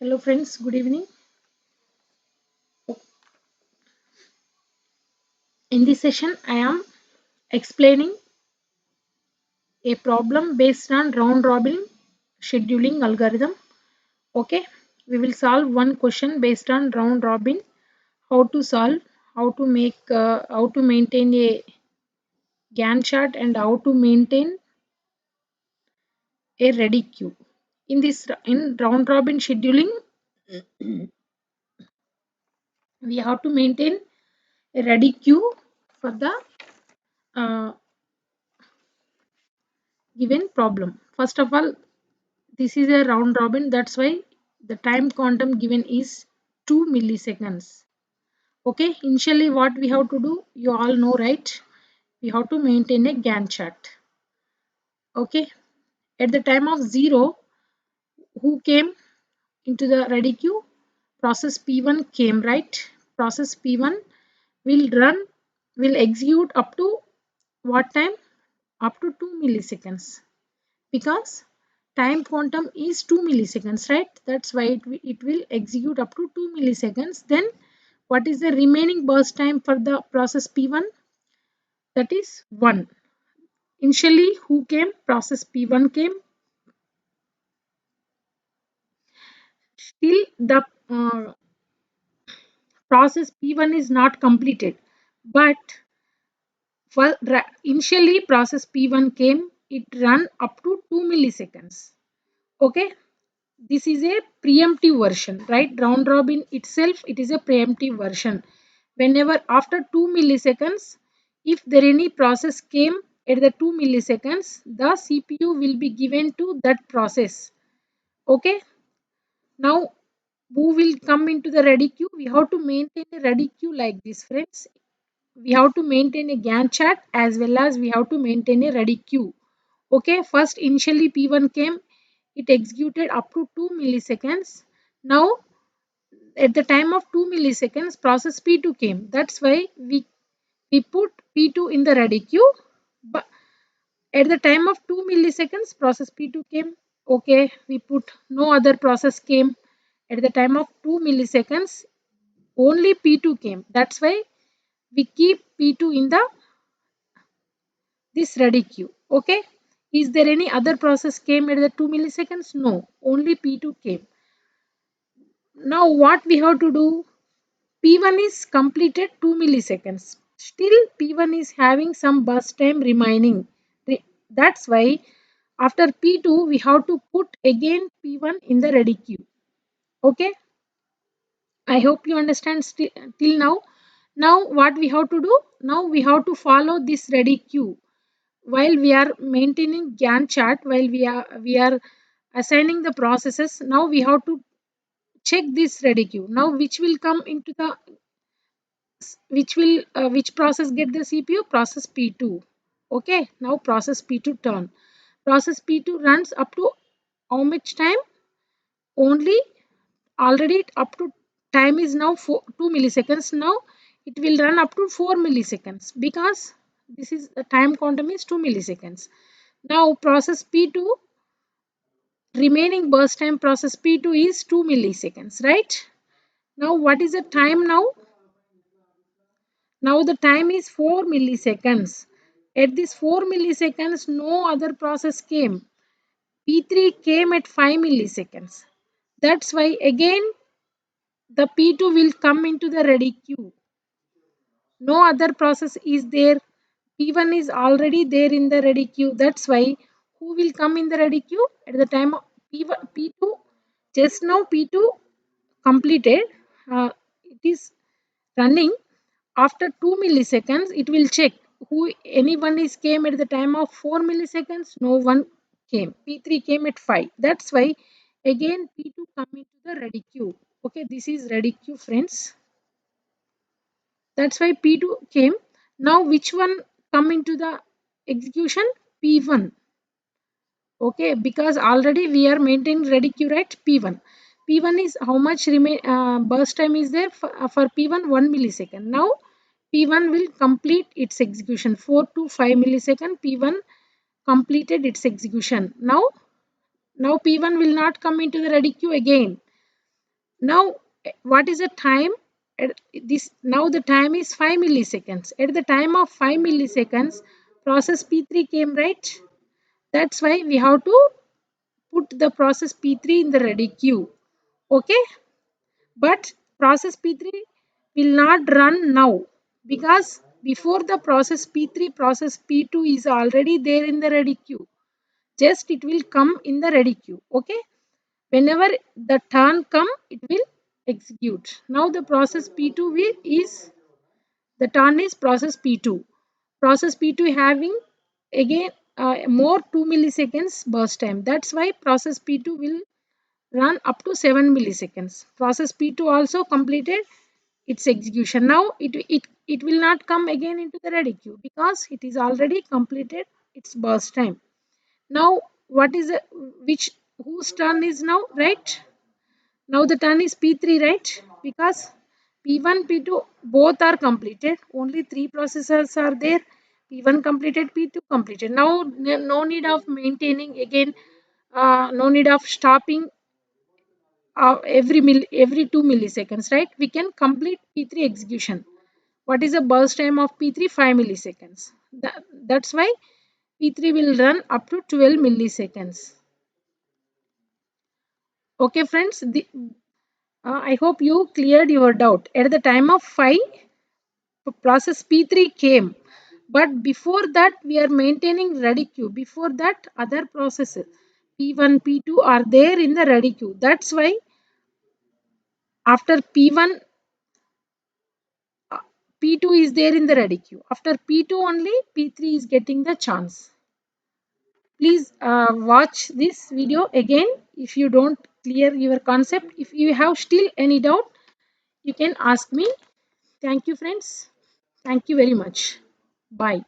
Hello friends, good evening. In this session, I am explaining a problem based on round robin scheduling algorithm. Okay, we will solve one question based on round robin. How to solve, how to maintain a Gantt chart, and how to maintain a ready queue. In round robin scheduling, we have to maintain a ready queue for the uh, given problem. First of all, this is a round robin, that's why the time quantum given is 2 milliseconds. Okay, initially what we have to do, you all know, right? We have to maintain a Gantt chart. Okay, at the time of 0, who came into the ready queue? Process P1 came, right? Process P1 will run, will execute up to what time? Up to 2 milliseconds, because time quantum is 2 milliseconds, right? That's why it will execute up to 2 milliseconds. Then what is the remaining burst time for the process P1? That is 1. Initially who came? Process P1 came. Still the process P1 is not completed, but for initially process P1 came, it run up to 2 milliseconds. Okay, this is a preemptive version, right? Round robin itself, it is a preemptive version. Whenever after 2 milliseconds, if there any process came at the 2 milliseconds, the CPU will be given to that process. Okay, now who will come into the ready queue? We have to maintain a ready queue like this, friends. We have to maintain a Gantt chart as well as we have to maintain a ready queue. Okay, first initially P1 came, it executed up to 2 milliseconds. Now at the time of 2 milliseconds, process P2 came. That's why we put P2 in the ready queue. But at the time of 2 milliseconds, process P2 came. Okay, we put no other process came. At the time of 2 milliseconds, only P2 came. That's why we keep P2 in the this ready queue. Okay, is there any other process came at the 2 milliseconds? No, only P2 came. Now what we have to do? P1 is completed 2 milliseconds. Still P1 is having some burst time remaining. That's why after P2 we have to put again P1 in the ready queue. Okay, I hope you understand till now. Now what we have to do? Now we have to follow this ready queue while we are maintaining Gantt chart, while we are assigning the processes. Now we have to check this ready queue. Now which will come into the which process get the CPU? Process P2. Okay, now process P2 turn. Process P2 runs up to how much time? Only already up to time is now 2 milliseconds. Now it will run up to 4 milliseconds, because this is the time quantum is 2 milliseconds. Now process P2 remaining burst time, process P2 is 2 milliseconds, right? Now what is the time now? Now the time is 4 milliseconds. At this 4 milliseconds, no other process came. P3 came at 5 milliseconds. That's why again the P2 will come into the ready queue. No other process is there. P1 is already there in the ready queue. That's why who will come in the ready queue? At the time of P1, P2, just now P2 completed. It is running. After 2 milliseconds, it will check who anyone is came at the time of 4 milliseconds. No one came. P3 came at 5. That's why again P2 come into the ready queue. Okay, this is ready queue, friends. That's why P2 came. Now which one come into the execution? P1. Okay, because already we are maintaining ready queue, right? P1. P1 is how much remain burst time is there for P1? 1 millisecond. Now P1 will complete its execution. 4 to 5 millisecond P1 completed its execution. Now P1 will not come into the ready queue again. Now, what is the time? This now the time is 5 milliseconds. At the time of 5 milliseconds, process P3 came, right? That's why we have to put the process P3 in the ready queue. Okay, but process P3 will not run now because before the process P3, process P2 is already there in the ready queue. Just it will come in the ready queue. Okay, whenever the turn come, it will execute. Now the process P2 is the turn is process P2. Process P2 having again more 2 milliseconds burst time. That's why process P2 will run up to 7 milliseconds. Process P2 also completed its execution. Now it will not come again into the ready queue because it is already completed its burst time. Now what is the, which whose turn is now, right? Now the turn is P3, right? Because P1, P2 both are completed. Only three processors are there. P1 completed, P2 completed. Now no need of maintaining again. No need of stopping every 2 milliseconds, right? We can complete P3 execution. What is the burst time of P3? 5 milliseconds. That's why P3 will run up to 12 milliseconds. Okay, friends. I hope you cleared your doubt. At the time of 5, process P3 came. But before that, we are maintaining ready queue. Before that, other processes P1, P2 are there in the ready queue. That's why after P1, P2 is there in the ready queue. After P2 only, P3 is getting the chance. Please watch this video again if you don't clear your concept. If you have still any doubt, you can ask me. Thank you, friends. Thank you very much. Bye.